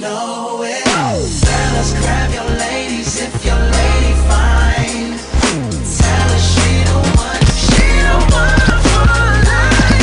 know it. Fellas, grab your ladies if your lady fine. Tell her she don't want for life.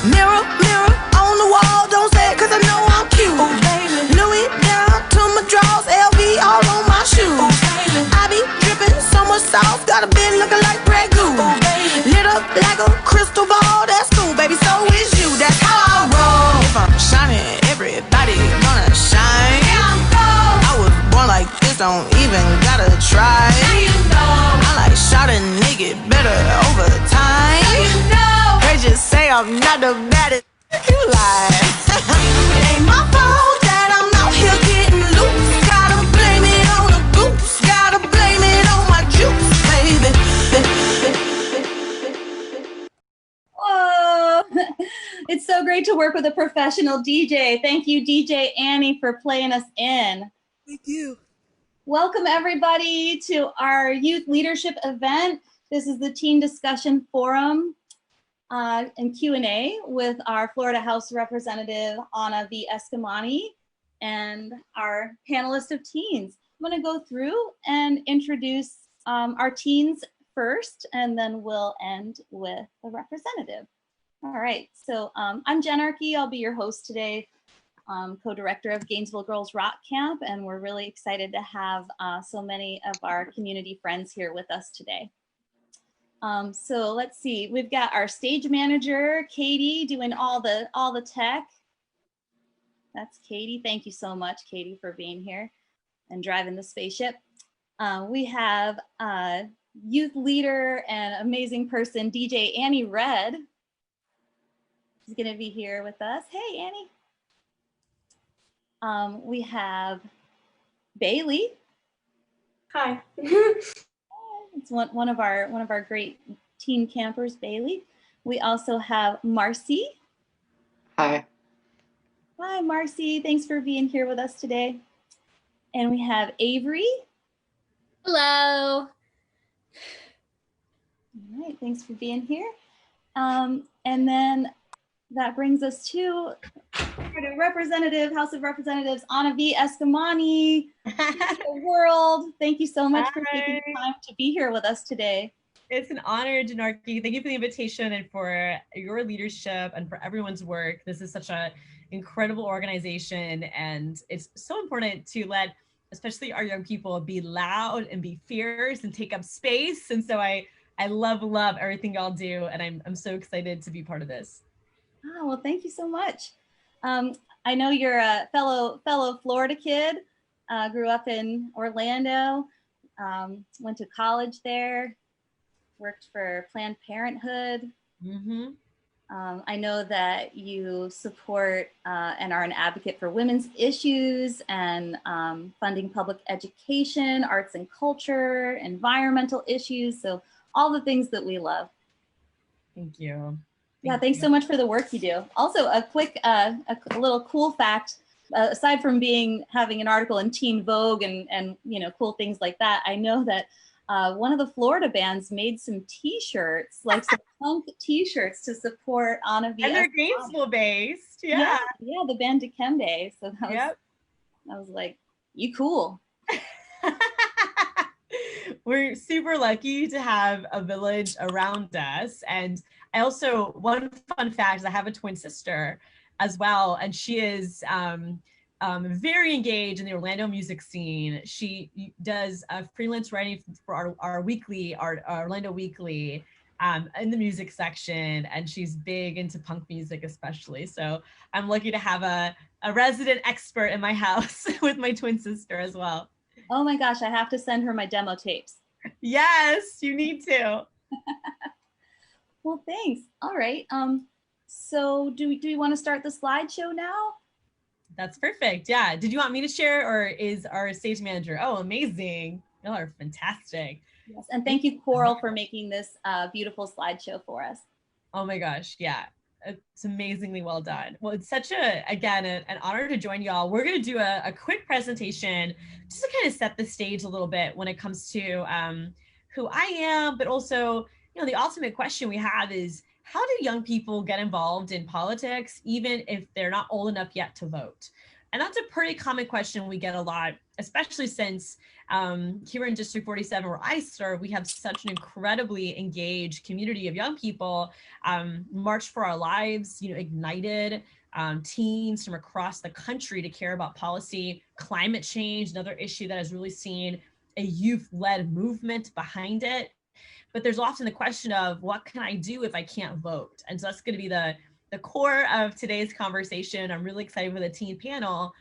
Mirror, mirror on the wall, don't say it 'cause I know I'm cute. Oh, baby. Louis down to my drawers, LV all on my shoes. Oh, baby. I be dripping so much sauce, got a bit looking like Grey Goose. Oh, baby. Lit up like a crystal ball, that's cool, baby, so is you, that's how I roll. If I'm shining, everybody gonna shine. Yeah, I'm gold. I was born like this, don't even gotta try. Now you know. I like shot a nigga better over time. Now you know. They just say I'm not the baddest. You lie. It ain't my fault that I'm out here getting loose. Gotta blame it on the goose. Gotta blame it on my juice, baby. Whoa! It's so great to work with a professional DJ. Thank you, DJ Annie, for playing us in. Thank you. Welcome, everybody, to our youth leadership event. This is the Teen Discussion Forum and Q&A with our Florida House Representative, Anna V. Eskamani, and our panelist of teens. I'm gonna go through and introduce our teens first, and then we'll end with the representative. All right, so I'm Jen Arkey. I'll be your host today, co-director of Gainesville Girls Rock Camp, and we're really excited to have so many of our community friends here with us today. So let's see, we've got our stage manager, Katie, doing all the tech. That's Katie. Thank you so much, Katie, for being here and driving the spaceship. We have youth leader and amazing person, DJ Annie Red. She's gonna be here with us. Hey, Annie. We have Bailey. Hi. It's one of our great teen campers, Bailey. We also have Marcy. Hi. Hi, Marcy. Thanks for being here with us today. And we have Avery. Hello. All right, thanks for being here. And then that brings us to the representative, House of Representatives, Anna V. Eskamani, the world. Thank you so much for taking the time to be here with us today. It's an honor, Janarki. Thank you for the invitation and for your leadership and for everyone's work. This is such an incredible organization, and it's so important to let, especially our young people, be loud and be fierce and take up space. And so I love everything y'all do, and I'm so excited to be part of this. Oh, well, thank you so much. I know you're a fellow Florida kid, grew up in Orlando, went to college there, worked for Planned Parenthood. Mm-hmm. I know that you support and are an advocate for women's issues and funding public education, arts and culture, environmental issues. So all the things that we love. Thank you. Yeah, thanks so much for the work you do. Also, a quick, a little cool fact, aside from having an article in Teen Vogue and you know, cool things like that, I know that one of the Florida bands made some T-shirts, like some punk T-shirts to support Anna V. And they're Gainesville based, yeah. Yeah, the band Dikembe. So that was, I was like, you cool. We're super lucky to have a village around us. And I also, one fun fact is I have a twin sister as well. And she is very engaged in the Orlando music scene. She does freelance writing for our weekly, our Orlando Weekly in the music section. And she's big into punk music especially. So I'm lucky to have a resident expert in my house with my twin sister as well. Oh my gosh, I have to send her my demo tapes. Yes, you need to. Well, thanks. All right. So do we want to start the slideshow now? That's perfect. Yeah. Did you want me to share, or is our stage manager? Oh, amazing. Y'all are fantastic. Yes. And thank you, Coral, for making this beautiful slideshow for us. Oh my gosh. Yeah. It's amazingly well done. Well, it's such an honor to join y'all. We're going to do a quick presentation just to kind of set the stage a little bit when it comes to who I am, but also, the ultimate question we have is, how do young people get involved in politics, even if they're not old enough yet to vote? And that's a pretty common question we get a lot, especially since here in District 47, where I serve, we have such an incredibly engaged community of young people. March for Our Lives, ignited teens from across the country to care about policy. Climate change, another issue that has really seen a youth-led movement behind it. But there's often the question of, what can I do if I can't vote? And so that's going to be the core of today's conversation. I'm really excited for the teen panel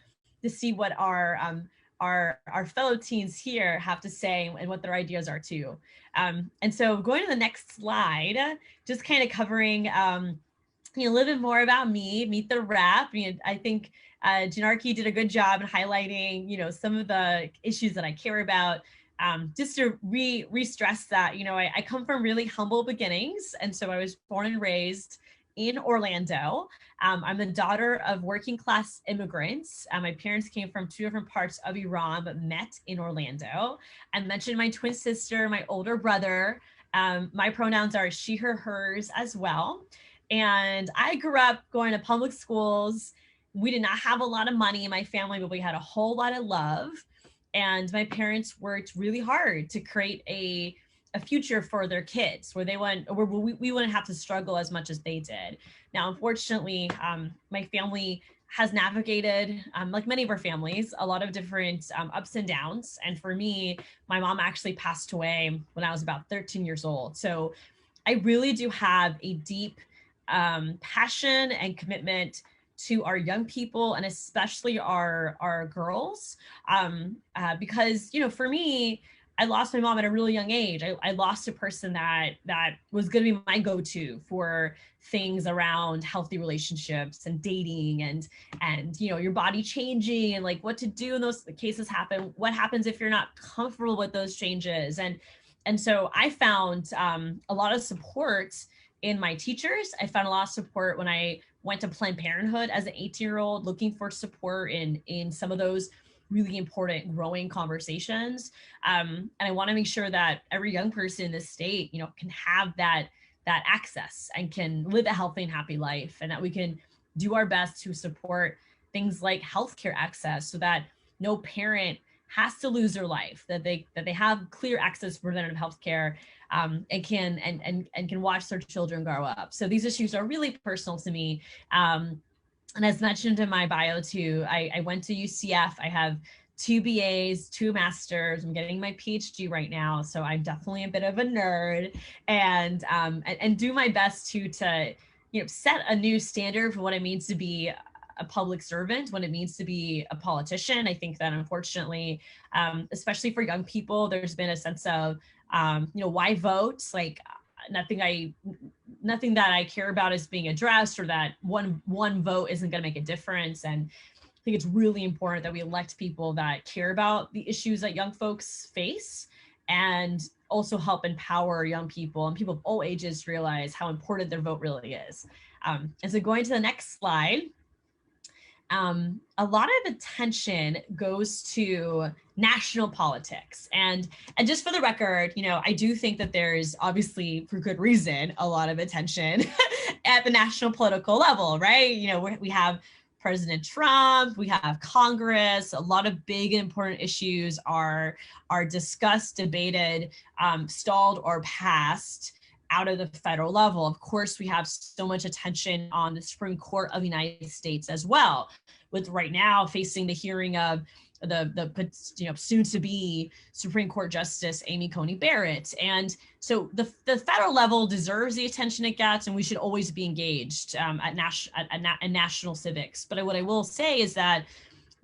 to see what our fellow teens here have to say and what their ideas are too. And so going to the next slide, just kind of covering a little bit more about me, meet the rep. I think Janarki did a good job in highlighting, some of the issues that I care about. Just to re-stress that, I come from really humble beginnings. And so I was born and raised in Orlando. I'm the daughter of working class immigrants. My parents came from two different parts of Iran, but met in Orlando. I mentioned my twin sister, my older brother. My pronouns are she, her, hers as well. And I grew up going to public schools. We did not have a lot of money in my family, but we had a whole lot of love. And my parents worked really hard to create a future for their kids where we wouldn't have to struggle as much as they did. Now, unfortunately, my family has navigated, like many of our families, a lot of different ups and downs. And for me, my mom actually passed away when I was about 13 years old. So I really do have a deep passion and commitment to our young people, and especially our girls, because, for me, I lost my mom at a really young age. I lost a person that was going to be my go-to for things around healthy relationships and dating and your body changing and like what to do in those cases happen. What happens if you're not comfortable with those changes? And so I found a lot of support in my teachers. I found a lot of support when I went to Planned Parenthood as an 18-year-old, looking for support in some of those really important growing conversations. And I want to make sure that every young person in this state, can have that access and can live a healthy and happy life, and that we can do our best to support things like healthcare access so that no parent has to lose their life, that they have clear access to preventative healthcare, and can watch their children grow up. So these issues are really personal to me. And as mentioned in my bio too, I went to UCF. I have 2 BAs, 2 masters. I'm getting my PhD right now. So I'm definitely a bit of a nerd, and do my best to set a new standard for what it means to be a public servant, what it means to be a politician. I think that unfortunately, especially for young people, there's been a sense of, why vote? Like nothing that I care about is being addressed, or that one vote isn't going to make a difference. And I think it's really important that we elect people that care about the issues that young folks face, and also help empower young people and people of all ages to realize how important their vote really is. And so going to the next slide, a lot of attention goes to national politics. And just for the record, I do think that there's obviously, for good reason, a lot of attention at the national political level, right? We have President Trump, we have Congress, a lot of big and important issues are discussed, debated, stalled, or passed out of the federal level. Of course, we have so much attention on the Supreme Court of the United States as well, with right now facing the hearing of the soon to be Supreme Court Justice Amy Coney Barrett. And so the federal level deserves the attention it gets, and we should always be engaged at national civics. But what I will say is that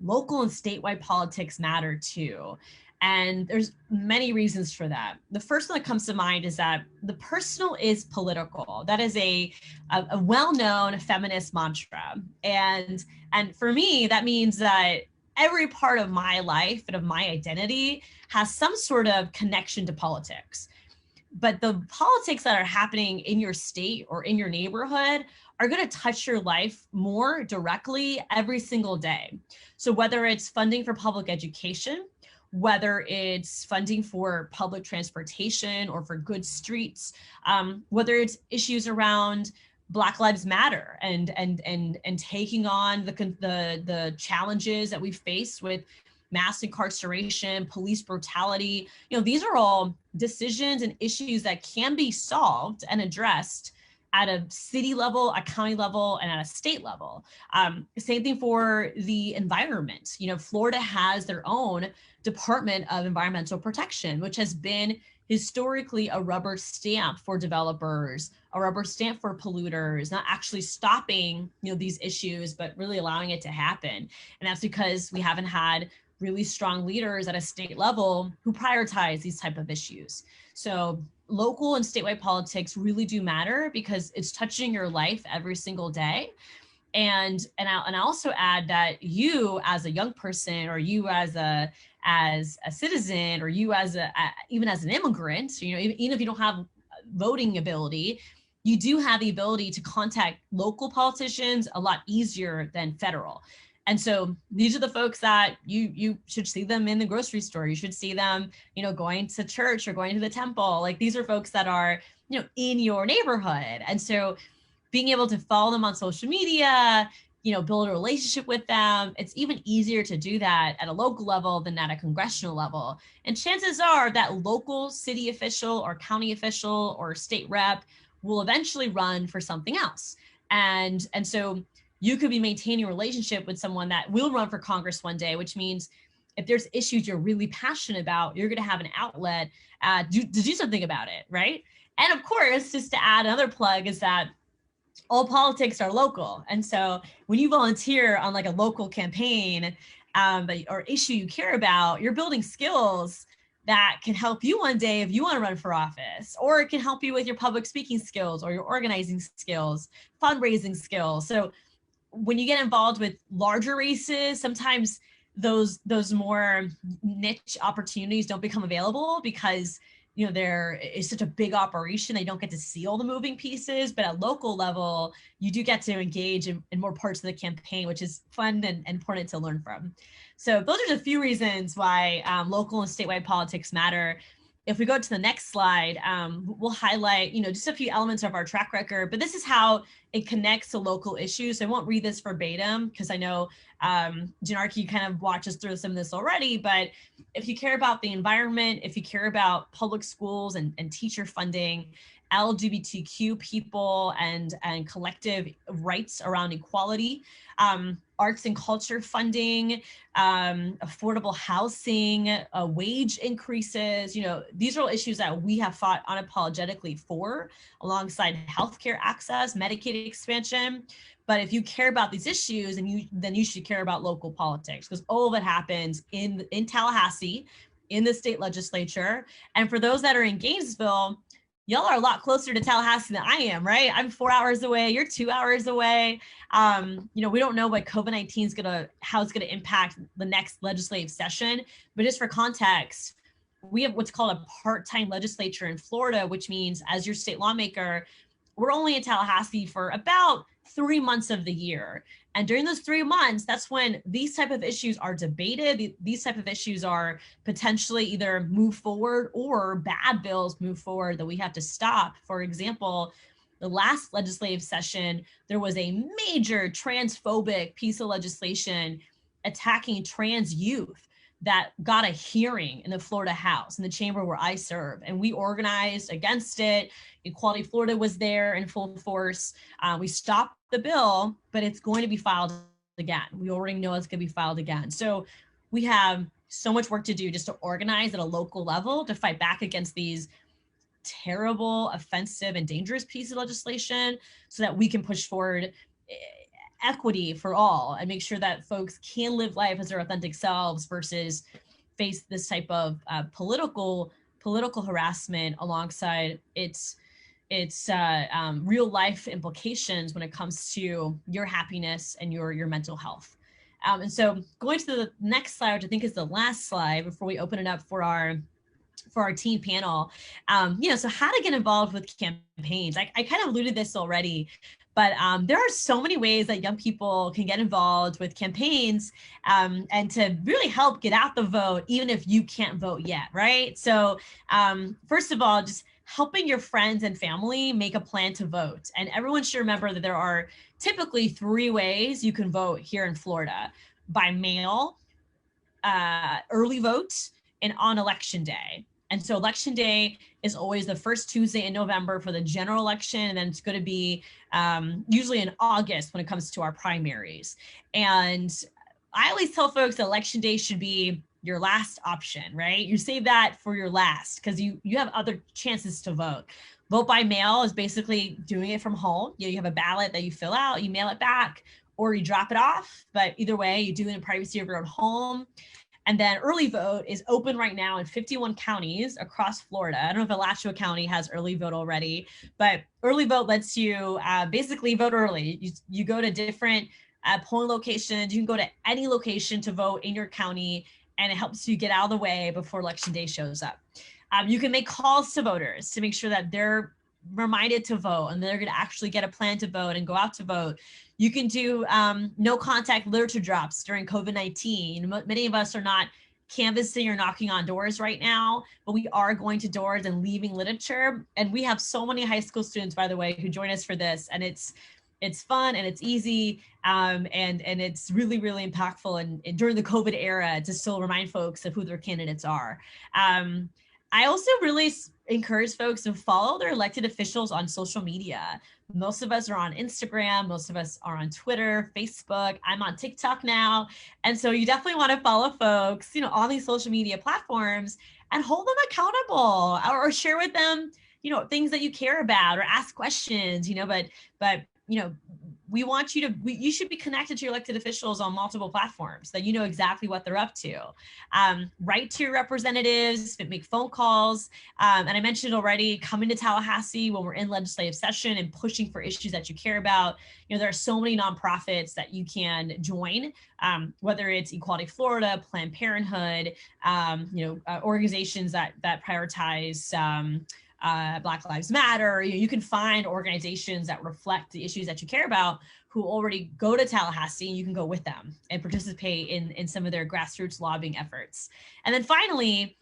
local and statewide politics matter too. And there's many reasons for that. The first one that comes to mind is that the personal is political. That is a well-known feminist mantra. And for me, that means that every part of my life and of my identity has some sort of connection to politics. but the politics that are happening in your state or in your neighborhood are going to touch your life more directly every single day. So whether it's funding for public education, whether it's funding for public transportation or for good streets, whether it's issues around Black Lives Matter and taking on the challenges that we face with mass incarceration, police brutality. These are all decisions and issues that can be solved and addressed at a city level, a county level, and at a state level. Same thing for the environment. Florida has their own Department of Environmental Protection, which has been historically a rubber stamp for developers, a rubber stamp for polluters, not actually stopping these issues, but really allowing it to happen. And that's because we haven't had really strong leaders at a state level who prioritize these type of issues. So local and statewide politics really do matter because it's touching your life every single day. And I also add that you as a young person, or you as a citizen, or you as even as an immigrant, even if you don't have voting ability, you do have the ability to contact local politicians a lot easier than federal. And so these are the folks that you should see them in the grocery store. You should see them, going to church or going to the temple. Like, these are folks that are, in your neighborhood. And so being able to follow them on social media, build a relationship with them, it's even easier to do that at a local level than at a congressional level. And chances are that local city official or county official or state rep will eventually run for something else. And so you could be maintaining a relationship with someone that will run for Congress one day, which means if there's issues you're really passionate about, you're going to have an outlet to do something about it, right? And of course, just to add another plug, is that all politics are local. And so when you volunteer on like a local campaign or issue you care about, you're building skills that can help you one day if you want to run for office, or it can help you with your public speaking skills or your organizing skills, fundraising skills. So when you get involved with larger races, sometimes those more niche opportunities don't become available because there is such a big operation, they don't get to see all the moving pieces. But at local level, you do get to engage in more parts of the campaign, which is fun and important to learn from. So those are just a few reasons why local and statewide politics matter. If we go to the next slide, we'll highlight, just a few elements of our track record, but this is how it connects to local issues. So I won't read this verbatim because I know Janarki kind of watches through some of this already, but if you care about the environment, if you care about public schools and teacher funding, LGBTQ people and collective rights around equality, arts and culture funding, affordable housing, wage increases, these are all issues that we have fought unapologetically for, alongside healthcare access, Medicaid expansion. But if you care about these issues, then you should care about local politics, because all of it happens in Tallahassee, in the state legislature. And for those that are in Gainesville, y'all are a lot closer to Tallahassee than I am, right? I'm 4 hours away, you're 2 hours away. We don't know what COVID-19 is how it's gonna impact the next legislative session, but just for context, we have what's called a part-time legislature in Florida, which means as your state lawmaker, we're only in Tallahassee for about 3 months of the year. And during those 3 months, that's when these type of issues are debated. These type of issues are potentially either move forward or bad bills move forward that we have to stop. For example, the last legislative session, there was a major transphobic piece of legislation attacking trans youth that got a hearing in the Florida House, in the chamber where I serve, and we organized against it. Equality Florida was there in full force. We stopped the bill, but it's going to be filed again. We already know it's going to be filed again. So we have so much work to do just to organize at a local level to fight back against these terrible, offensive, and dangerous pieces of legislation so that we can push forward equity for all and make sure that folks can live life as their authentic selves versus face this type of political harassment alongside its real life implications when it comes to your happiness and your mental health. And so going to the next slide, which I think is the last slide before we open it up for our for our team panel. So how to get involved with campaigns. I kind of alluded this already, but there are so many ways that young people can get involved with campaigns and to really help get out the vote, even if you can't vote yet, right? So first of all, just helping your friends and family make a plan to vote. And everyone should remember that there are typically 3 ways you can vote here in Florida: by mail, early vote, and on election day. And so election day is always the first Tuesday in November for the general election. And then it's going to be usually in August when it comes to our primaries. And I always tell folks that election day should be your last option, right? You save that for your last because you have other chances to vote. Vote by mail is basically doing it from home. You have a ballot that you fill out, you mail it back, or you drop it off. But either way, you do it in privacy of your own home. And then early vote is open right now in 51 counties across Florida. I don't know if Alachua County has early vote already, but early vote lets you basically vote early. You go to different polling locations. You can go to any location to vote in your county, and it helps you get out of the way before election day shows up. You can make calls to voters to make sure that they're reminded to vote and they're going to actually get a plan to vote and go out to vote. You can do no contact literature drops during COVID-19. Many of us are not canvassing or knocking on doors right now, but we are going to doors and leaving literature. And we have so many high school students, by the way, who join us for this. And it's fun and it's easy and it's really, really impactful. And during the COVID era, to still remind folks of who their candidates are. I also really encourage folks to follow their elected officials on social media. Most of us are on Instagram. Most of us are on Twitter, Facebook. I'm on TikTok now. And so you definitely want to follow folks, on these social media platforms and hold them accountable or share with them, things that you care about or ask questions, but we want you should be connected to your elected officials on multiple platforms that you know exactly what they're up to. Write to your representatives, make phone calls. And I mentioned already, coming to Tallahassee when we're in legislative session and pushing for issues that you care about. There are so many nonprofits that you can join, whether it's Equality Florida, Planned Parenthood, organizations that prioritize Black Lives Matter. You can find organizations that reflect the issues that you care about who already go to Tallahassee, and you can go with them and participate in some of their grassroots lobbying efforts. And then finally,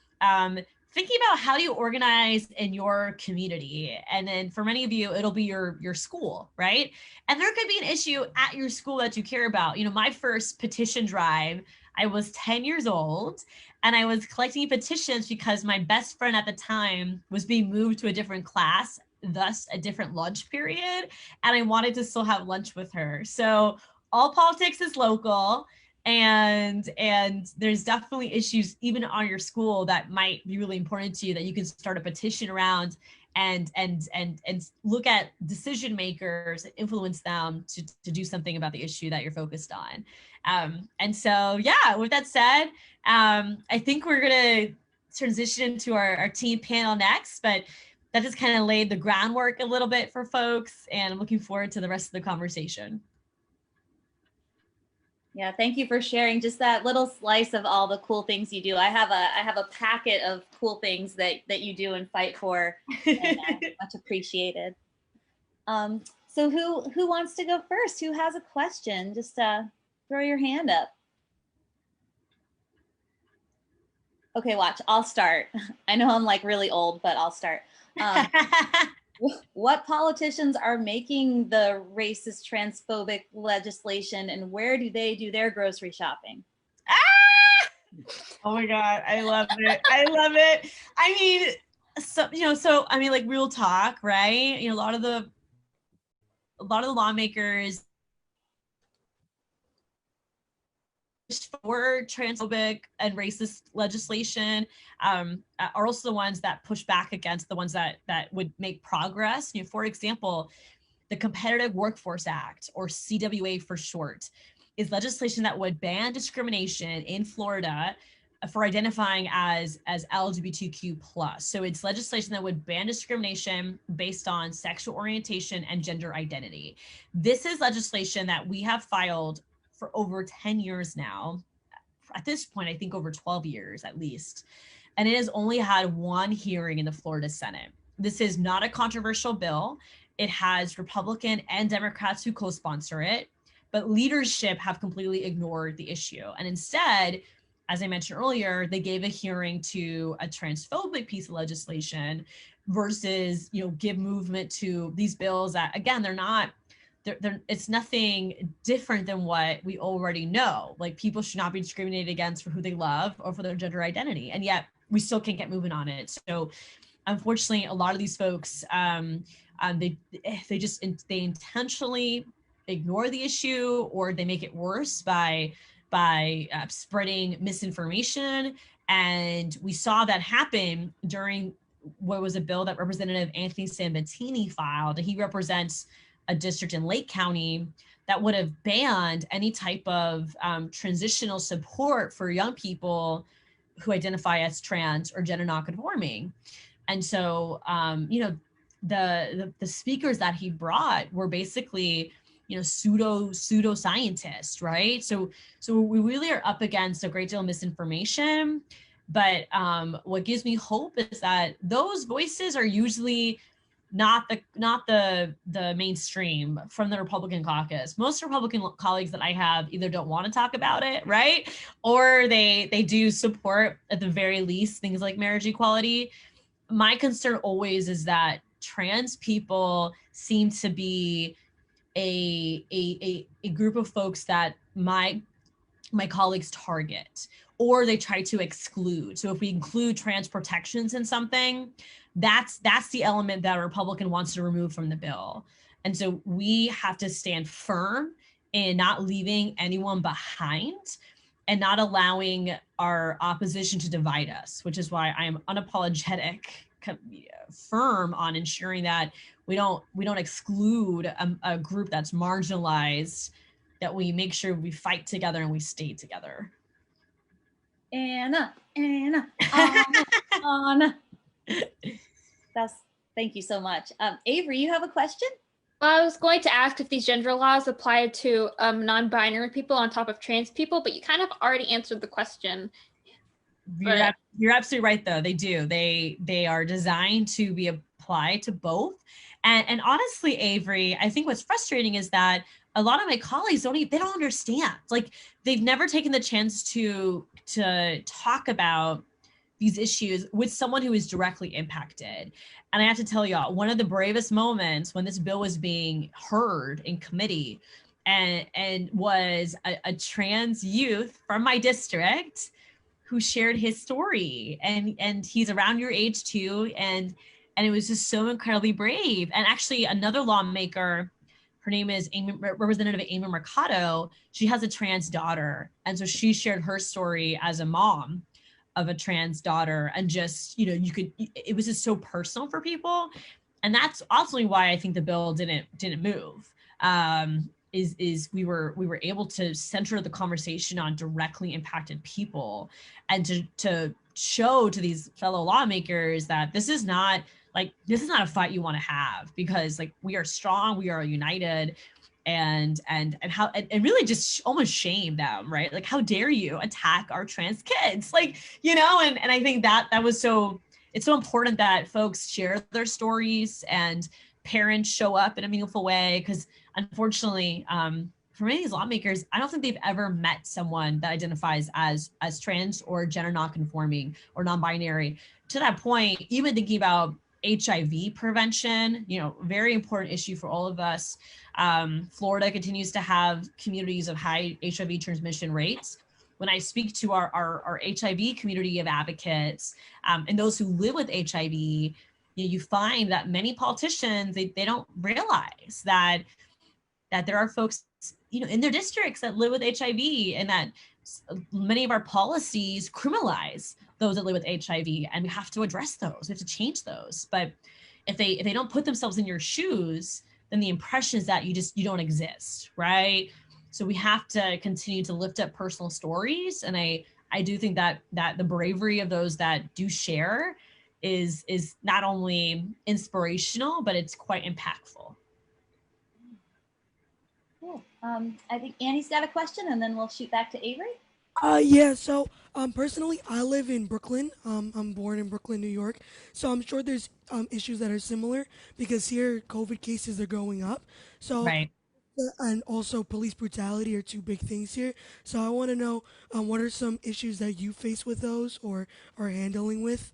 thinking about how do you organize in your community. And then for many of you, it'll be your school, right? And there could be an issue at your school that you care about. My first petition drive, I was 10 years old and I was collecting petitions because my best friend at the time was being moved to a different class, thus a different lunch period. And I wanted to still have lunch with her. So all politics is local, and there's definitely issues even on your school that might be really important to you that you can start a petition around and look at decision makers, influence them to do something about the issue that you're focused on. And so, yeah, with that said, I think we're going to transition into our team panel next, but that just kind of laid the groundwork a little bit for folks, and I'm looking forward to the rest of the conversation. Yeah, thank you for sharing just that little slice of all the cool things you do. I have a packet of cool things that you do and fight for, and much appreciated. So who wants to go first? Who has a question? Just throw your hand up. Okay, watch, I'll start. I know I'm like really old, but I'll start. What politicians are making the racist, transphobic legislation, and where do they do their grocery shopping? Oh my God, I love it. I love it. I mean, so like real talk, right? A lot of the lawmakers for transphobic and racist legislation are also the ones that push back against the ones that would make progress. For example, the Competitive Workforce Act, or CWA for short, is legislation that would ban discrimination in Florida for identifying as LGBTQ+. So it's legislation that would ban discrimination based on sexual orientation and gender identity. This is legislation that we have filed for over 10 years now. At this point, I think over 12 years at least. and it has only had one hearing in the Florida Senate. This is not a controversial bill. It has Republican and Democrats who co-sponsor it, but leadership have completely ignored the issue. And instead, as I mentioned earlier, they gave a hearing to a transphobic piece of legislation versus, give movement to these bills that, again, it's nothing different than what we already know. Like, people should not be discriminated against for who they love or for their gender identity. And yet we still can't get moving on it. So unfortunately, a lot of these folks, they intentionally ignore the issue, or they make it worse by spreading misinformation. And we saw that happen during what was a bill that Representative Anthony Sambatini filed. He represents a district in Lake County that would have banned any type of transitional support for young people who identify as trans or gender nonconforming. And so, the speakers that he brought were basically, pseudo scientists, right? So we really are up against a great deal of misinformation. But what gives me hope is that those voices are usually not the mainstream from the Republican caucus. Most Republican colleagues that I have either don't want to talk about it, right? Or they do support, at the very least, things like marriage equality. My concern always is that trans people seem to be a group of folks that my colleagues target, or they try to exclude. So if we include trans protections in something, that's the element that a Republican wants to remove from the bill. And so we have to stand firm in not leaving anyone behind and not allowing our opposition to divide us, which is why I am unapologetic, firm on ensuring that we don't exclude a group that's marginalized, that we make sure we fight together and we stay together. Anna. Thank you so much. Avery, you have a question? Well, I was going to ask if these gender laws apply to non-binary people on top of trans people, but you kind of already answered the question. You're absolutely right, though. They do. They are designed to be applied to both. And honestly, Avery, I think what's frustrating is that a lot of my colleagues they don't understand. Like, they've never taken the chance to talk about these issues with someone who is directly impacted. And I have to tell y'all, one of the bravest moments when this bill was being heard in committee and was a trans youth from my district who shared his story, and he's around your age too. And it was just so incredibly brave. And actually another lawmaker, her name is Representative Amy Mercado. She has a trans daughter. And so she shared her story as a mom of a trans daughter. And just, it was just so personal for people. And that's ultimately why I think the bill didn't move. Is we were able to center the conversation on directly impacted people, and to show to these fellow lawmakers that this is not a fight you want to have, because we are strong, we are united, and really just almost shame them, right? Like, how dare you attack our trans kids? And I think that was it's so important that folks share their stories and parents show up in a meaningful way, because unfortunately, for many of these lawmakers, I don't think they've ever met someone that identifies as trans or gender nonconforming or non-binary. To that point, even thinking about HIV prevention, very important issue for all of us. Florida continues to have communities of high HIV transmission rates. When I speak to our HIV community of advocates and those who live with HIV, you find that many politicians, they don't realize that there are folks, in their districts that live with HIV, and that many of our policies criminalize those that live with HIV, and we have to address those. We have to change those. But if they don't put themselves in your shoes, then the impression is that you don't exist, right? So we have to continue to lift up personal stories, and I do think that the bravery of those that do share is not only inspirational, but it's quite impactful. Cool. I think Annie's got a question, and then we'll shoot back to Avery. Yeah, so personally, I live in Brooklyn. I'm born in Brooklyn, New York. So I'm sure there's issues that are similar because here COVID cases are going up. So Right. and also police brutality are two big things here. So I want to know what are some issues that you face with those or are handling with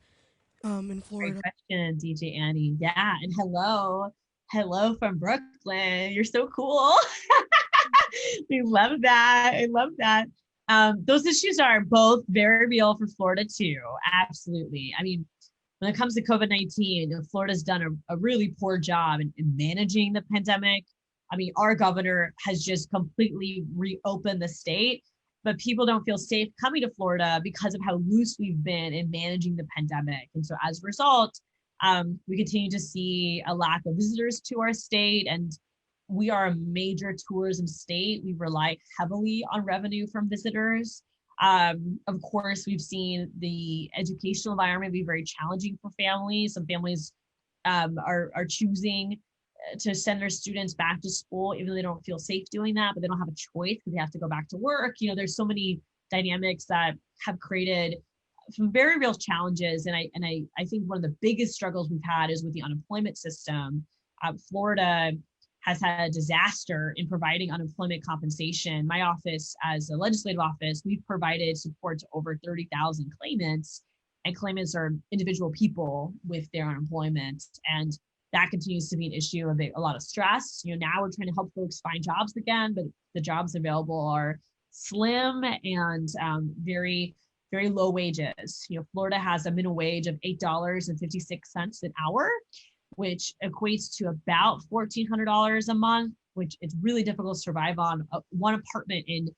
in Great Florida. question, DJ Annie. Yeah, and hello. Hello from Brooklyn. You're so cool. We love that. I love that. Those issues are both very real for Florida too. Absolutely. I mean, when it comes to COVID-19, Florida's done a really poor job in managing the pandemic. I mean, our governor has just completely reopened the state, but people don't feel safe coming to Florida because of how loose we've been in managing the pandemic. And so as a result, we continue to see a lack of visitors to our state, and we are a major tourism state. We rely heavily on revenue from visitors. Of course, we've seen the educational environment be very challenging for families. Some families are choosing to send their students back to school, even though they don't feel safe doing that, but they don't have a choice because they have to go back to work. You know, there's so many dynamics that have created some very real challenges. And I think one of the biggest struggles we've had is with the unemployment system. Florida has had a disaster in providing unemployment compensation. My office, as a legislative office, we've provided support to over 30,000 claimants, and claimants are individual people with their unemployment. And that continues to be an issue of a lot of stress. You know, now we're trying to help folks find jobs again, but the jobs available are slim and very, very low wages. You know, Florida has a minimum wage of $8.56 an hour, which equates to about $1,400 a month, which it's really difficult to survive on. One apartment in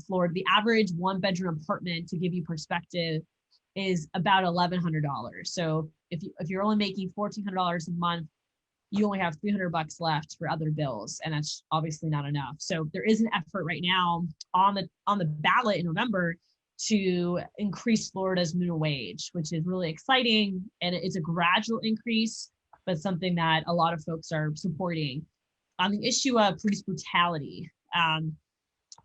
Florida, the average one bedroom apartment, to give you perspective, is about $1,100. So if you're only making $1,400 a month, you only have $300 left for other bills, and that's obviously not enough. So there is an effort right now on the ballot in November to increase Florida's minimum wage, which is really exciting, and it's a gradual increase, but something that a lot of folks are supporting. On the issue of police brutality,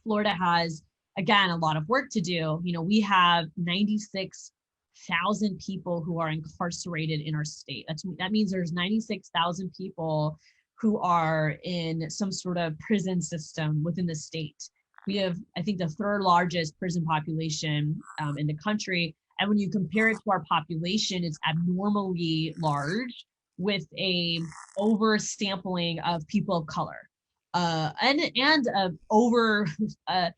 Florida has, again, a lot of work to do. You know, we have 96,000 people who are incarcerated in our state. That means there's 96,000 people who are in some sort of prison system within the state. We have, I think, the third largest prison population in the country. And when you compare it to our population, it's abnormally large, with a oversampling of people of color, and over a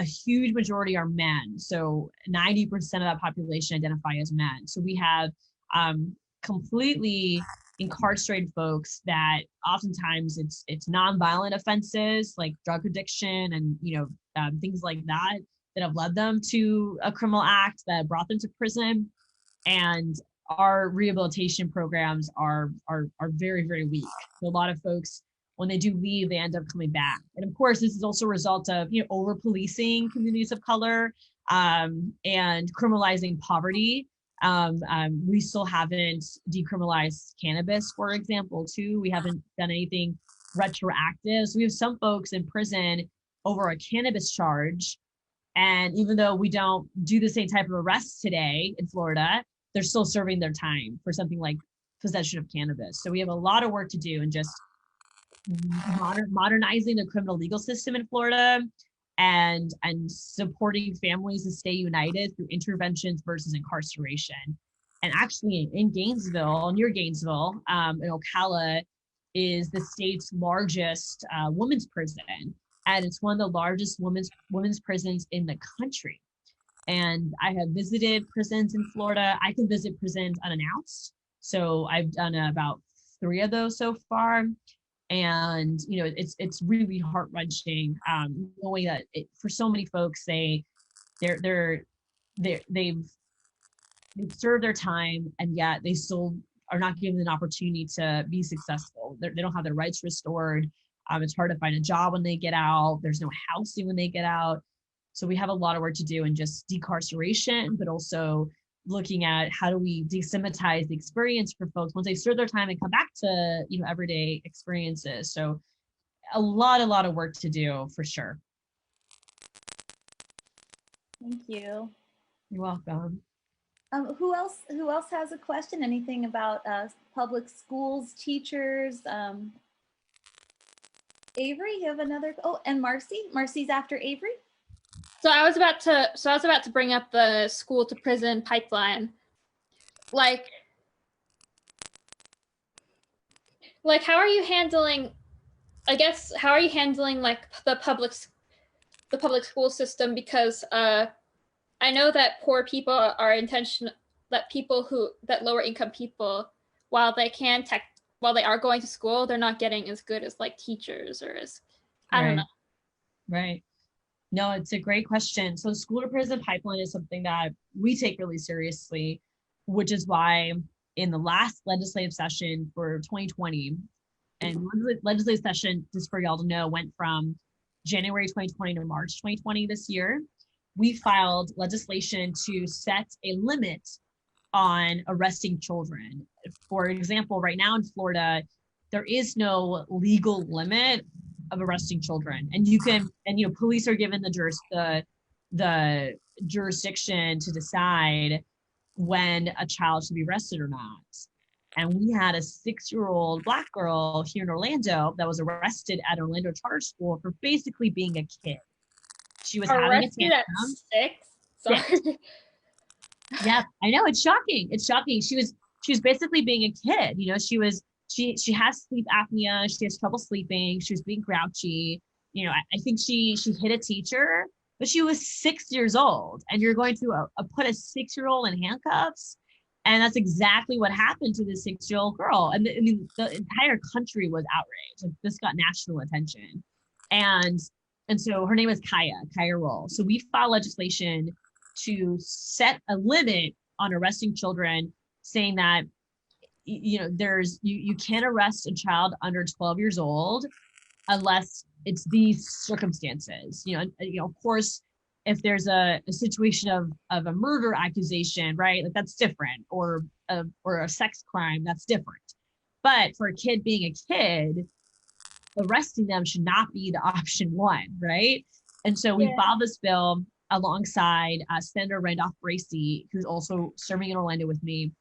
huge majority are men. So 90% of that population identify as men. So we have completely incarcerated folks that oftentimes it's nonviolent offenses like drug addiction and things like that have led them to a criminal act that brought them to prison. And our rehabilitation programs are very, very weak. So a lot of folks, when they do leave, they end up coming back. And of course, this is also a result of over policing communities of color and criminalizing poverty. We still haven't decriminalized cannabis, for example, too. We haven't done anything retroactive. So we have some folks in prison over a cannabis charge. And even though we don't do the same type of arrests today in Florida, they're still serving their time for something like possession of cannabis. So we have a lot of work to do in just modernizing the criminal legal system in Florida and supporting families to stay united through interventions versus incarceration. And actually in Gainesville, near Gainesville, in Ocala, is the state's largest women's prison. And it's one of the largest women's prisons in the country. And I have visited prisons in Florida. I can visit prisons unannounced. So I've done about 3 of those so far. And it's really heart-wrenching knowing that for so many folks, they've served their time, and yet they still are not given an opportunity to be successful. They don't have their rights restored. It's hard to find a job when they get out. There's no housing when they get out. So we have a lot of work to do in just decarceration, but also looking at how do we destigmatize the experience for folks once they serve their time and come back to everyday experiences. So a lot of work to do for sure. Thank you. You're welcome. Who else has a question? Anything about public schools, teachers? Avery, you have another? Oh, and Marcy. Marcy's after Avery. So I was about to bring up the school to prison pipeline. Like how are you handling, I guess, how are you handling like the public school system? Because I know that poor people are that lower income people, while they are going to school, they're not getting as good as like teachers or as, I don't know. Right. No, it's a great question. So school to prison pipeline is something that we take really seriously, which is why in the last legislative session for 2020, and legislative session, just for y'all to know, went from January 2020 to March 2020 this year. We filed legislation to set a limit on arresting children. For example, right now in Florida, there is no legal limit of arresting children, and police are given the jurisdiction to decide when a child should be arrested or not. And we had a 6-year-old Black girl here in Orlando that was arrested at Orlando Charter School for basically being a kid. She was arrested at 6. Sorry. Yeah, I know, it's shocking. It's shocking. She was basically being a kid. She has sleep apnea. She has trouble sleeping. She was being grouchy. I think she hit a teacher, but she was 6 years old, and you're going to put a 6-year-old in handcuffs. And that's exactly what happened to this 6-year-old girl. And the entire country was outraged. Like, this got national attention. And so her name is Kaya Roll. So we filed legislation to set a limit on arresting children, saying that you can't arrest a child under 12 years old unless it's these circumstances. Of course, if there's a situation of a murder accusation, right, like that's different, or a sex crime, that's different. But for a kid being a kid, arresting them should not be the option one, right? And so we filed this bill alongside Senator Randolph Bracey, who's also serving in Orlando with me,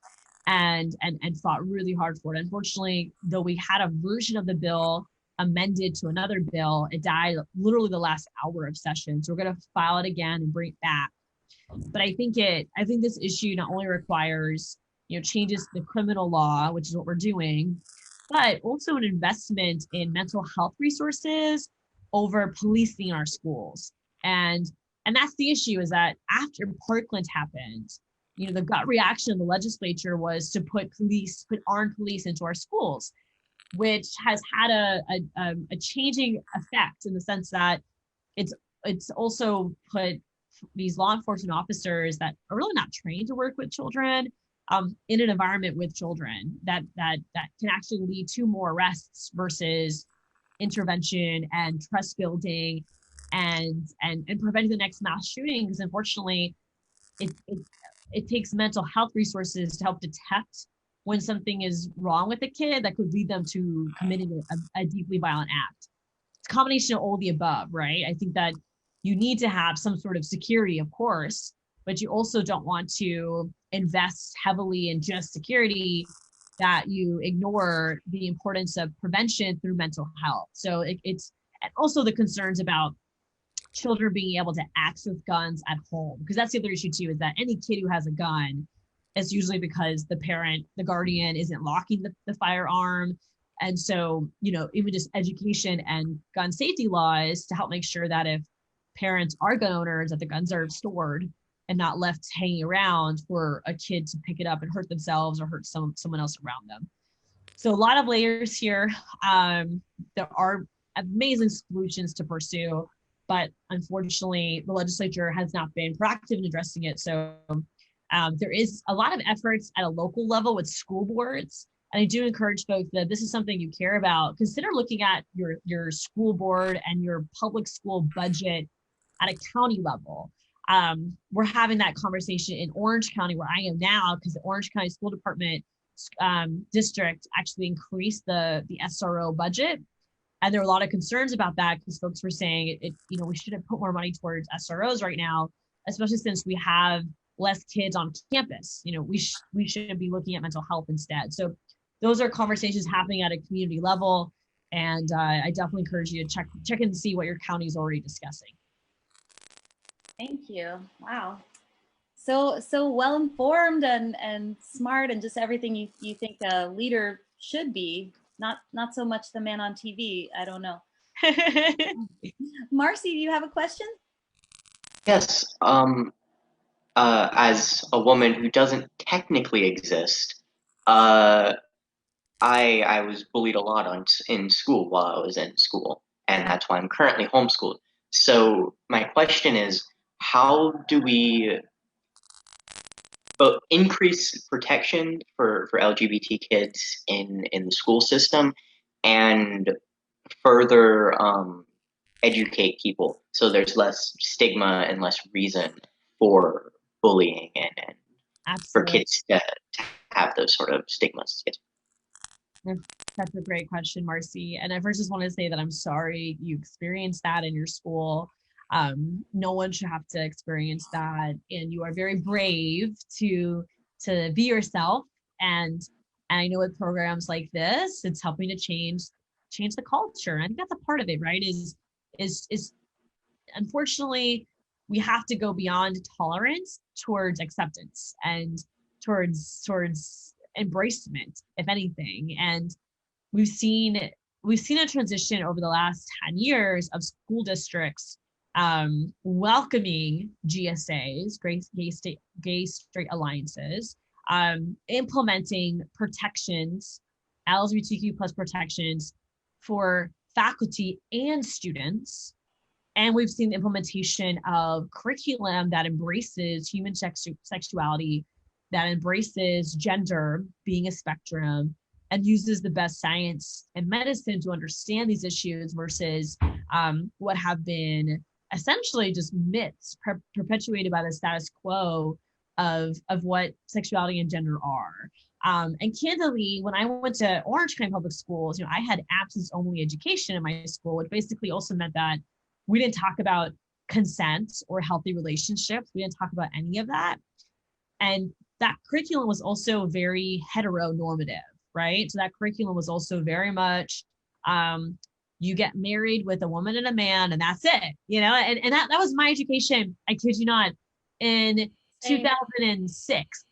and fought really hard for it. Unfortunately, though we had a version of the bill amended to another bill, it died literally the last hour of session. So we're going to file it again and bring it back. But I think this issue not only requires changes to the criminal law, which is what we're doing, but also an investment in mental health resources over policing our schools. And that's the issue, is that after Parkland happened, the gut reaction of the legislature was to put armed police into our schools, which has had a changing effect in the sense that it's also put these law enforcement officers that are really not trained to work with children in an environment with children that can actually lead to more arrests versus intervention and trust building and preventing the next mass shooting. Because unfortunately, it takes mental health resources to help detect when something is wrong with a kid that could lead them to committing a deeply violent act. It's a combination of all the above, right? I think that you need to have some sort of security, of course, but you also don't want to invest heavily in just security that you ignore the importance of prevention through mental health. So it's and also the concerns about children being able to access guns at home, because that's the other issue too, is that any kid who has a gun, it's usually because the guardian isn't locking the firearm. And so, even just education and gun safety laws to help make sure that if parents are gun owners, that the guns are stored and not left hanging around for a kid to pick it up and hurt themselves or hurt someone else around them. So a lot of layers here. There are amazing solutions to pursue, but unfortunately, the legislature has not been proactive in addressing it. So there is a lot of efforts at a local level with school boards. And I do encourage folks that this is something you care about. Consider looking at your school board and your public school budget at a county level. We're having that conversation in Orange County, where I am now, because the Orange County School Department district actually increased the SRO budget. And there were a lot of concerns about that, because folks were saying we should have put more money towards SROs right now. especially since we have less kids on campus. We should be looking at mental health instead. So those are conversations happening at a community level. And I definitely encourage you to check and see what your county is already discussing. Thank you. Wow. So well informed and smart, and just everything you think a leader should be, not so much the man on TV. I don't know. Marcy, do you have a question? Yes. As a woman who doesn't technically exist, I was bullied a lot in school while I was in school, and that's why I'm currently homeschooled. So my question is, how do we both increase protection for LGBT kids in the school system and further educate people so there's less stigma and less reason for bullying and for kids to have those sort of stigmas? That's a great question, Marcy. And I first just want to say that I'm sorry you experienced that in your school. No one should have to experience that, and you are very brave to be yourself. And I know with programs like this, it's helping to change the culture. And I think that's a part of it, right? Is unfortunately we have to go beyond tolerance towards acceptance and towards embracement, if anything. And we've seen a transition over the last 10 years of school districts welcoming GSAs, gay straight alliances, implementing protections, LGBTQ plus protections for faculty and students. And we've seen the implementation of curriculum that embraces human sexuality, that embraces gender being a spectrum, and uses the best science and medicine to understand these issues versus what have been essentially just myths perpetuated by the status quo of what sexuality and gender are. And candidly, when I went to Orange County Public Schools, I had absence-only education in my school, which basically also meant that we didn't talk about consent or healthy relationships. We didn't talk about any of that. And that curriculum was also very heteronormative, right? So that curriculum was also very much, you get married with a woman and a man, and that's it, and that was my education. I kid you not, in 2006,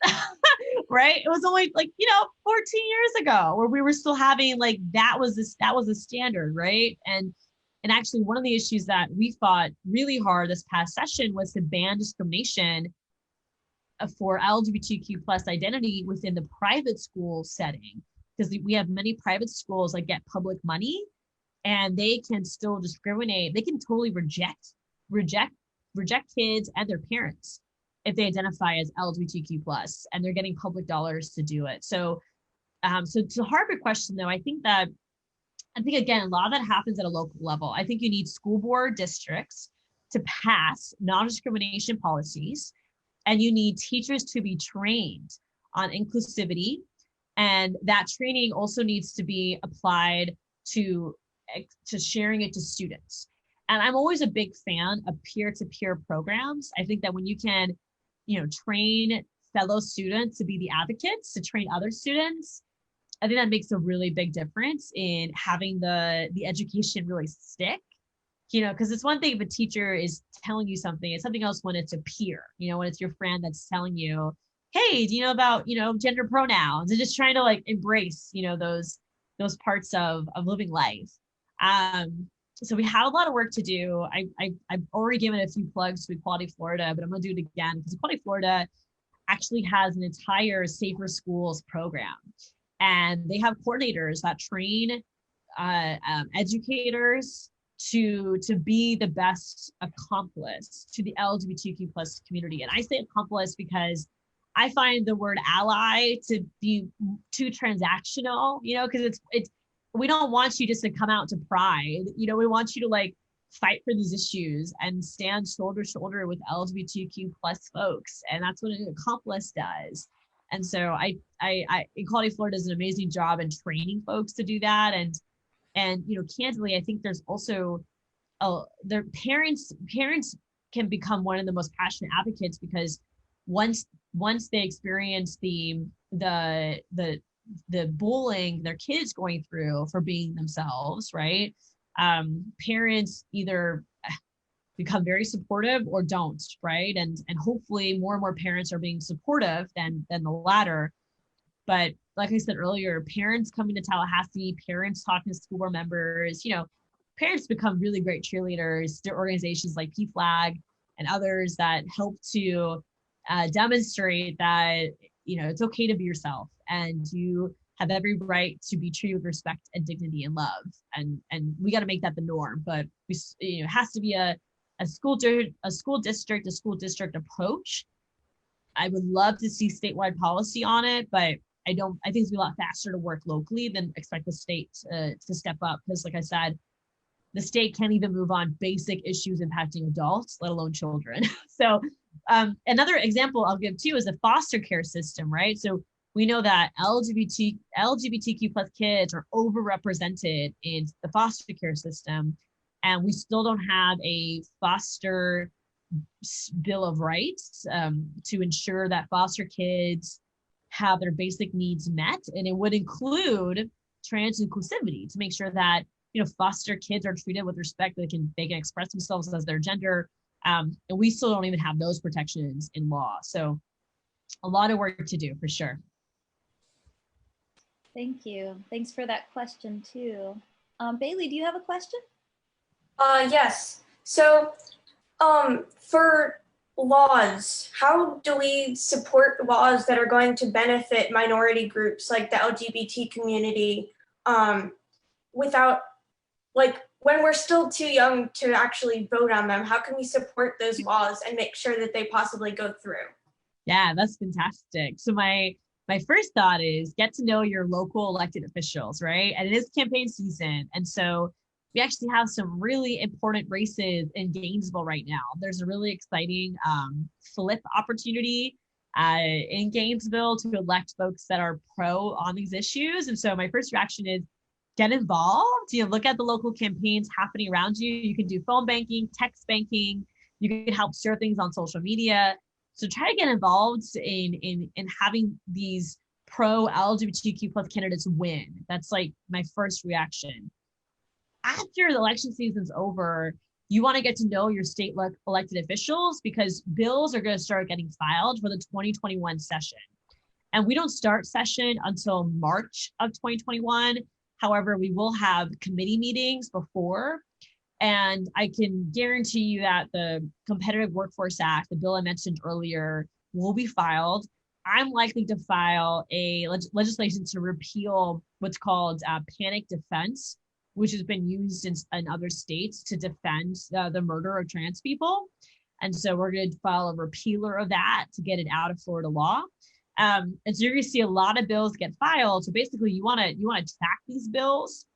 right? It was only 14 years ago, where we were still having that was the standard, right? And actually, one of the issues that we fought really hard this past session was to ban discrimination for LGBTQ plus identity within the private school setting, because we have many private schools that get public money, and they can still discriminate. They can totally reject kids and their parents if they identify as LGBTQ plus, and they're getting public dollars to do it. So to Harvard question though, I think again, a lot of that happens at a local level. I think you need school board districts to pass non-discrimination policies, and you need teachers to be trained on inclusivity. And that training also needs to be applied to sharing it to students. And I'm always a big fan of peer-to-peer programs. I think that when you can, train fellow students to be the advocates, to train other students, I think that makes a really big difference in having the education really stick. Because it's one thing if a teacher is telling you something, it's something else when it's a peer, when it's your friend that's telling you, hey, do you know about, gender pronouns, and just trying to embrace, those parts of living life. So we have a lot of work to do. I've already given a few plugs to Equality Florida, but I'm going to do it again because Equality Florida actually has an entire Safer Schools program, and they have coordinators that train educators to be the best accomplice to the LGBTQ plus community. And I say accomplice because I find the word ally to be too transactional, because it's we don't want you just to come out to Pride. We want you to fight for these issues and stand shoulder to shoulder with LGBTQ plus folks. And that's what an accomplice does. And so Equality Florida does an amazing job in training folks to do that. And candidly, I think there's also their parents can become one of the most passionate advocates, because once they experience the bullying their kids going through for being themselves, right? Parents either become very supportive or don't, right? And hopefully more and more parents are being supportive than the latter. But like I said earlier, parents coming to Tallahassee, parents talking to school board members, parents become really great cheerleaders. There are organizations like PFLAG and others that help to demonstrate that, it's okay to be yourself, and you have every right to be treated with respect and dignity and love. And we got to make that the norm. But it has to be a school district approach. I would love to see statewide policy on it, but I think it's be a lot faster to work locally than expect the state to step up. Because like I said, the state can't even move on basic issues impacting adults, let alone children. So another example I'll give too is the foster care system, right? So we know that LGBTQ plus kids are overrepresented in the foster care system, and we still don't have a foster bill of rights to ensure that foster kids have their basic needs met. And it would include trans inclusivity to make sure that foster kids are treated with respect. They can express themselves as their gender, and we still don't even have those protections in law. So a lot of work to do for sure. Thank you. Thanks for that question too. Bailey, do you have a question? Yes. So for laws, how do we support laws that are going to benefit minority groups like the LGBT community without, like, when we're still too young to actually vote on them? How can we support those laws and make sure that they possibly go through? Yeah, that's fantastic. So my first thought is get to know your local elected officials, right? And it is campaign season. And so we actually have some really important races in Gainesville right now. There's a really exciting flip opportunity in Gainesville to elect folks that are pro on these issues. And so my first reaction is get involved. Look at the local campaigns happening around you. You can do phone banking, text banking. You can help share things on social media. So try to get involved in having these pro LGBTQ plus candidates win. That's like my first reaction. After the election season's over, you want to get to know your state elected officials, because bills are going to start getting filed for the 2021 session. And we don't start session until March of 2021. However, we will have committee meetings before. And I can guarantee you that the Competitive Workforce Act, the bill I mentioned earlier, will be filed. I'm likely to file a legislation to repeal what's called panic defense, which has been used in other states to defend the murder of trans people. And so we're going to file a repealer of that to get it out of Florida law. And so you're going to see a lot of bills get filed. So basically you want to track these bills,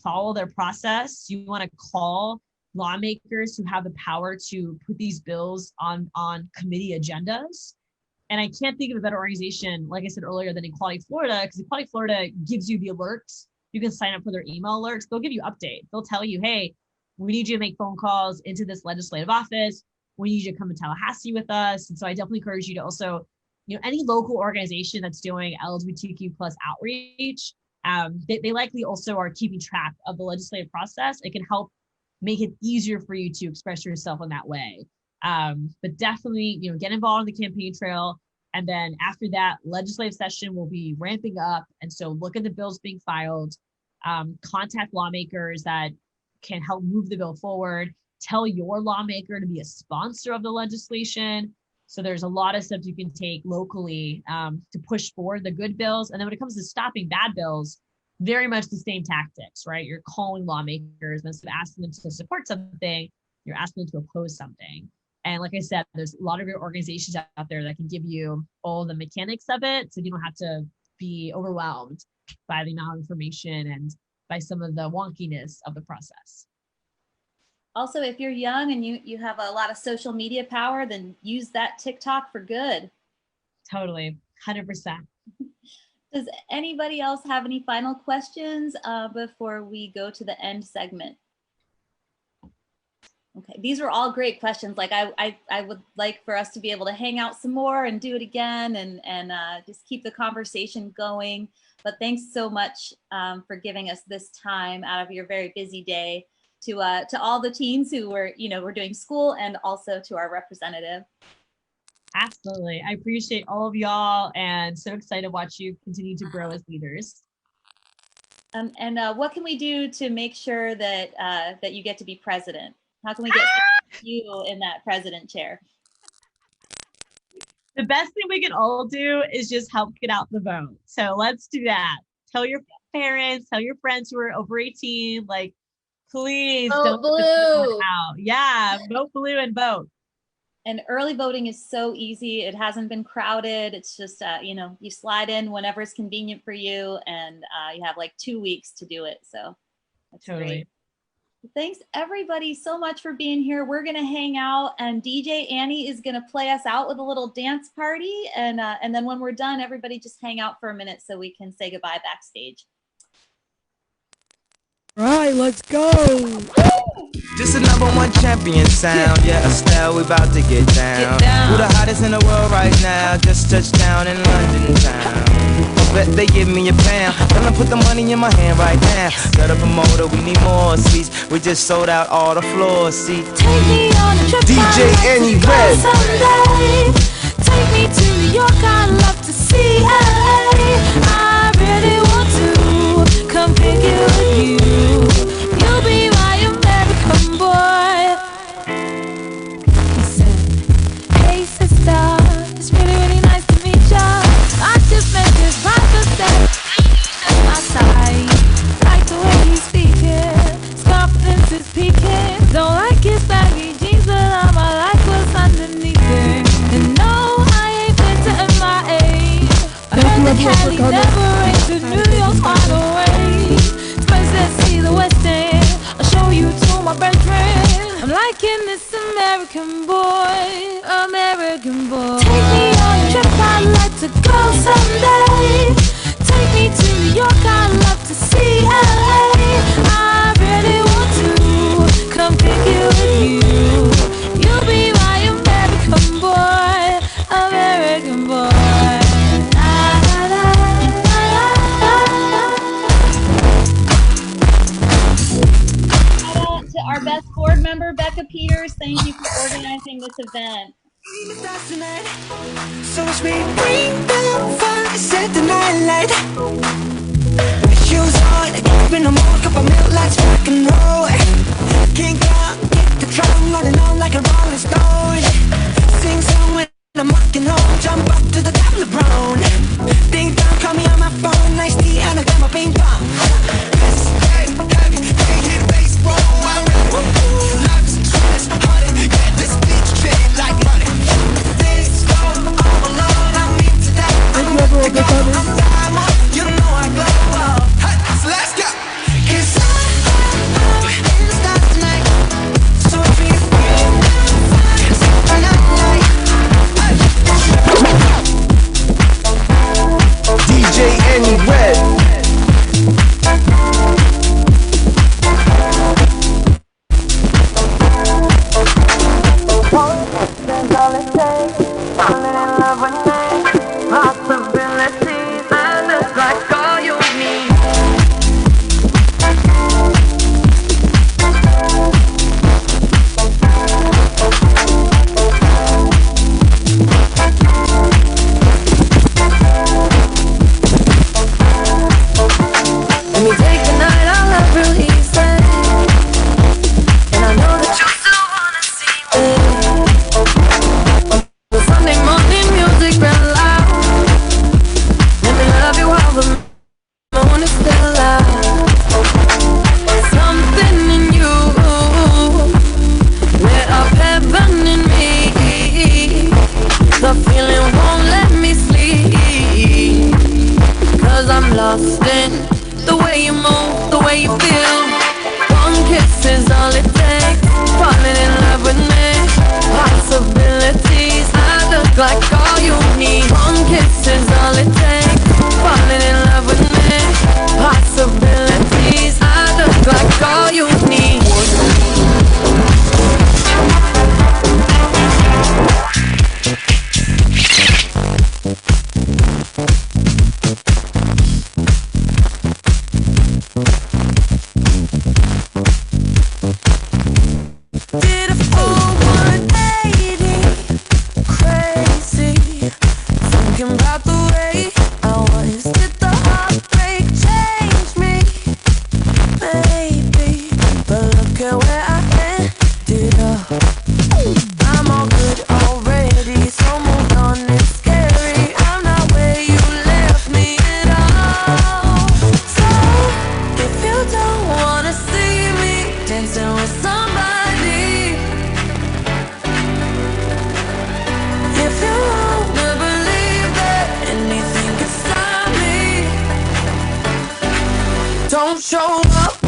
follow their process. You want to call lawmakers who have the power to put these bills on committee agendas. And I can't think of a better organization, like I said earlier, than Equality Florida, because Equality Florida gives you the alerts. You can sign up for their email alerts. They'll give you updates. They'll tell you, hey, we need you to make phone calls into this legislative office. We need you to come to Tallahassee with us. And so I definitely encourage you to also, any local organization that's doing LGBTQ plus outreach, they likely also are keeping track of the legislative process. It can help make it easier for you to express yourself in that way. But definitely, get involved in the campaign trail. And then after that, legislative session will be ramping up. And so look at the bills being filed, contact lawmakers that can help move the bill forward, tell your lawmaker to be a sponsor of the legislation. So there's a lot of steps you can take locally to push forward the good bills. And then when it comes to stopping bad bills, very much the same tactics, right? You're calling lawmakers, instead of asking them to support something, you're asking them to oppose something. And like I said, there's a lot of great organizations out there that can give you all the mechanics of it, so you don't have to be overwhelmed by the amount of information and by some of the wonkiness of the process. Also, if you're young and you have a lot of social media power, then use that TikTok for good. Totally, 100%. Does anybody else have any final questions before we go to the end segment? Okay, these were all great questions. Like I would like for us to be able to hang out some more and do it again and just keep the conversation going. But thanks so much for giving us this time out of your very busy day to all the teens who were doing school, and also to our representative. Absolutely. I appreciate all of y'all and so excited to watch you continue to grow as leaders. And what can we do to make sure that that you get to be president? How can we get you in that president chair? The best thing we can all do is just help get out the vote. So let's do that. Tell your parents, tell your friends who are over 18, like, please don't put this one out. Yeah, vote blue and vote. And early voting is so easy. It hasn't been crowded. It's just, you slide in whenever it's convenient for you, and you have like 2 weeks to do it. So that's great. Thanks everybody so much for being here. We're gonna hang out, and DJ Annie is gonna play us out with a little dance party, and then when we're done, everybody just hang out for a minute so we can say goodbye backstage. All right, let's go. This is #1 champion sound. Yeah, Estelle, we about to get down. Who the hottest in the world right now? Just touched down in London town. Bet they give me a pound. Gonna put the money in my hand right now. Got a promoter, we need more seats. We just sold out all the floor seats. Take me on a trip. DJ Annie Red. Someday. Take me to New York. I'd love to see LA. I really want to come pick you with you. You'll be my American boy. He said, hey sister, it's really, really nice to meet ya. I just met this private at my side. Like the way he's speaking, his confidence is peaking. Don't like his baggy jeans, but I like what's underneath it. And no, I ain't been to MIA. I heard that Cali never rains to New York's far away. First let's see the West End, I'll show you to my brethren. I'm liking this American boy, American boy. Take me on a trip, I'd like to go someday. Take me to New York, I'd love to see LA. I really want to come pick you with you. You'll be my American boy, American boy. To our best board member, Becca Peters, thank you for organizing this event. So sweet, bring the fun, set the night light. Shoes on, keeping them on, cup of milk, let's rock and roll. Kink out, get the drum running on like a rolling stone. Sing song when I'm walking home, jump up to the top of the brown. Ding dong, call me on my phone, nice tea and I got my ping pong. This is heavy, can't hit bass, roll, I'm ready. Life is stress, honey, get this bitch straight like money. This go, all alone, I'm into that. I'm diamond, you know I glow. Hey, so let's go. 'Cause I'm in the stars tonight. So if you bring the fire, set the night light. DJ Annie Red. That's all it takes. Falling in love with me. Possibilities, and it's like all you need. Let me take the night, I'll love real easy. And I know that you still wanna see me. The Sunday morning music real loud. Don't show up,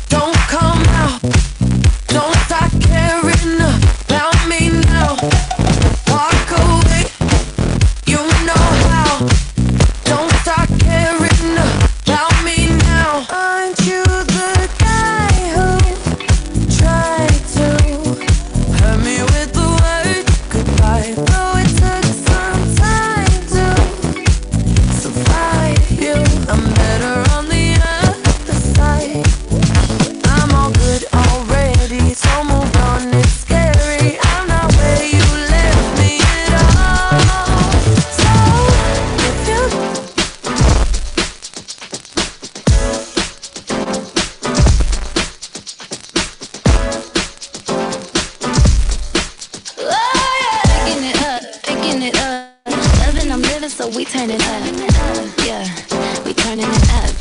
don't come out, don't start caring about me now. Walk away, you know how. Don't start caring about me now. Aren't you the guy who tried to hurt me with the word goodbye? Though it took some time to survive you, I'm better on the other side. I'm all good already, so move on, it's scary. I'm not where you left me at all. So if you picking it up. Loving, I'm living, so we turn it up. Yeah, we turning it up.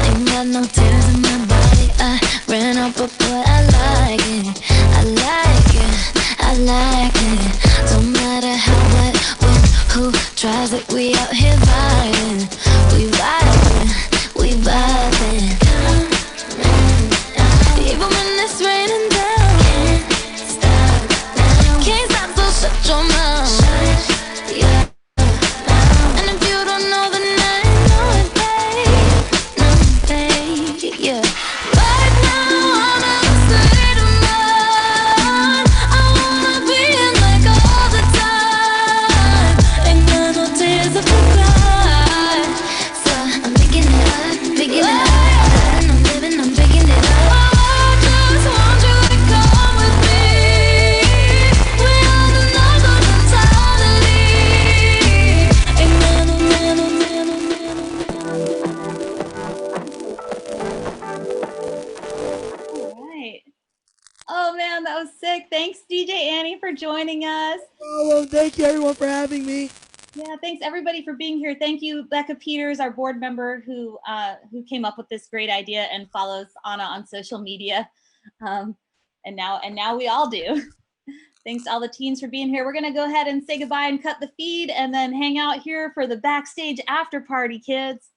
Ain't got no tears in my body. I ran up, but boy, I like it. I like it. I like it. Don't matter how, what, when, who tries it. We out here vibing. We vibing. We vibing. Even when it's raining down, can't stop, so shut your mouth. Yeah. And if you don't know, then I know it, babe. No, babe. Yeah. Right now, I'm in a state of mind. I wanna be in like all the time. Ain't got no tears to cry. So I'm picking it up, picking it up. And I'm living, I'm picking it up. I just want you to come with me. We are the night of mentality. Ain't got no, no, no, no, no, All right. Oh man, that was sick. Thanks, DJ Annie, for joining us. Oh, well, thank you everyone for having me. Yeah, thanks everybody for being here. Thank you, Becca Peters, our board member who came up with this great idea and follows Anna on social media. And now we all do. Thanks to all the teens for being here. We're gonna go ahead and say goodbye and cut the feed and then hang out here for the backstage after party, kids.